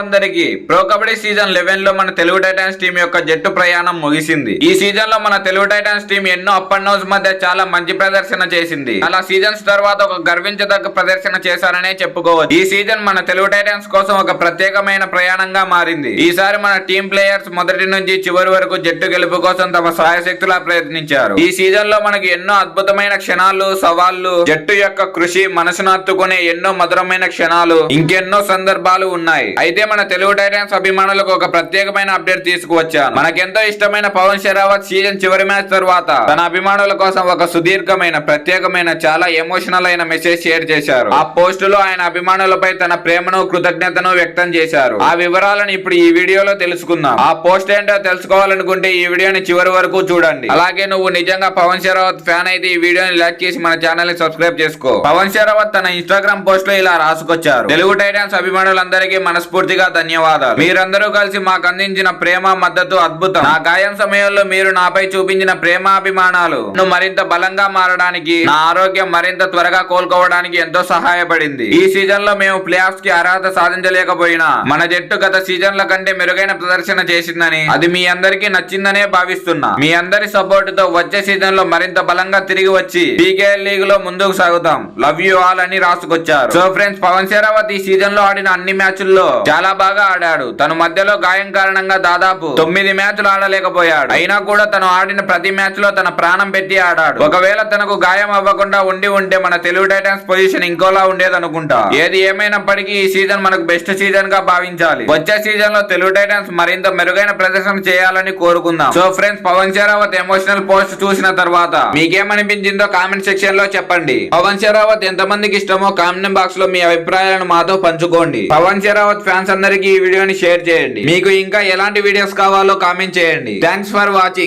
అందరికీ pro kabaddi season 11 లో మన తెలుగు టైటాన్స్ టీం యొక్క జట్టు ప్రయాణం ముగిసింది. ఈ సీజన్ లో మన తెలుగు టైటాన్స్ టీం ఎన్నో అప్ అండ్ డౌన్స్ మధ్య చాలా మంచి ప్రదర్శన చేసింది. అలా సీజన్స్ తర్వాత ఒక గర్వించదగ్గ ప్రదర్శన చేశారనే చెప్పుకోవచ్చు. ఈ సీజన్ మన తెలుగు టైటాన్స్ కోసం ఒక ప్రత్యేకమైన ప్రయాణంగా మారింది. ఈసారి మన టీం ప్లేయర్స్ మొదటి నుంచి చివరి వరకు జట్టు గెలుపు కోసం తమ సాయశక్తులా ప్రయత్నించారు. ఈ సీజన్ లో మనకి ఎన్నో అద్భుతమైన క్షణాలు, సవాళ్లు, జట్టు యొక్క కృషి, మనసును హత్తుకునే ఎన్నో మధురమైన క్షణాలు, ఇంకెన్నో సందర్భాలు ఉన్నాయి. అయితే మన తెలుగు టైటాన్స్ అభిమానులకు ఒక ప్రత్యేకమైన అప్డేట్ తీసుకువచ్చాను. మనకెంతో ఇష్టమైన పవన్ షెరావత్ సీజన్ చివరి మ్యాచ్ తర్వాత తన అభిమానుల కోసం ఒక సుదీర్ఘమైన, ప్రత్యేకమైన, చాలా ఎమోషనల్ అయిన మెసేజ్ షేర్ చేశారు. ఆ పోస్ట్ లో ఆయన అభిమానులపై తన ప్రేమను, కృతజ్ఞతను వ్యక్తం చేశారు. ఆ వివరాలను ఇప్పుడు ఈ వీడియోలో తెలుసుకుందాం. ఆ పోస్ట్ ఏంటో తెలుసుకోవాలనుకుంటే ఈ వీడియోని చివరి వరకు చూడండి. అలాగే నువ్వు నిజంగా పవన్ షెరావత్ ఫ్యాన్ అయితే ఈ వీడియోని లైక్ చేసి మన ఛానల్ ని సబ్స్క్రైబ్ చేసుకో. పవన్ షెరావత్ తన ఇన్స్టాగ్రామ్ పోస్ట్ లో ఇలా రాసుకొచ్చారు: తెలుగు టైటాన్స్ అభిమానులందరికీ మనస్ఫూర్తిగా ధన్యవాదాలు. మీరందరూ కలిసి మాకు అందించిన ప్రేమ, మద్దతు అద్భుతం. నా గాయం సమయంలో మీరు నాపై చూపించిన ప్రేమాభిమానాలు నన్ను మరింత బలంగా మారడానికి, నా ఆరోగ్యం మరింత త్వరగా కోలుకోవడానికి ఎంతో సహాయపడింది. ఈ సీజన్ లో మేము ప్లే ఆఫ్స్ కి అర్హత సాధించలేకపోయినా మన జట్టు గత సీజన్ల కంటే మెరుగైన ప్రదర్శన చేసిందని, అది మీ అందరికీ నచ్చిందనే భావిస్తున్నా. మీ అందరి సపోర్ట్ తో వచ్చే సీజన్ లో మరింత బలంగా తిరిగి వచ్చి పీకేఎల్ లీగ్ లో ముందుకు సాగుతాం. లవ్ యూ ఆల్ అని రాసుకొచ్చారు. సో ఫ్రెండ్స్, పవన్ షెరావత్ ఈ సీజన్ లో ఆడిన అన్ని మ్యాచ్ల్లో చాలా బాగా ఆడాడు. తను మధ్యలో గాయం కారణంగా దాదాపు 9 మ్యాచ్లు ఆడలేకపోయాడు. అయినా కూడా తను ఆడిన ప్రతి మ్యాచ్ లో తన ప్రాణం పెట్టి ఆడాడు. ఒకవేళ తనకు గాయం అవ్వకుండా ఉంటే మన తెలుగు టైటాన్స్ పొజిషన్ ఇంకోలా ఉండేది అనుకుంటా. ఏది ఏమైనప్పటికీ ఈ సీజన్ మనకు బెస్ట్ సీజన్ గా భావించాలి. వచ్చే సీజన్ లో తెలుగు టైటాన్స్ మరింత మెరుగైన ప్రదర్శన చేయాలని కోరుకుందాం. So friends, Pavan Sherawat emotional post చూసిన తర్వాత మీకేమనిపించిందో కామెంట్ సెక్షన్ లో చెప్పండి. పవన్ షెరావత్ ఎంతమందికి ఇష్టమో కామెంట్ బాక్స్ లో మీ అభిప్రాయాలను మాతో పంచుకోండి. పవన్ షెరావత్ ఫ్యాన్స్ అందరికీ ఈ వీడియోని షేర్ చేయండి. మీకు ఇంకా ఎలాంటి వీడియోస్ కావాలో కామెంట్ చేయండి. Thanks for watching.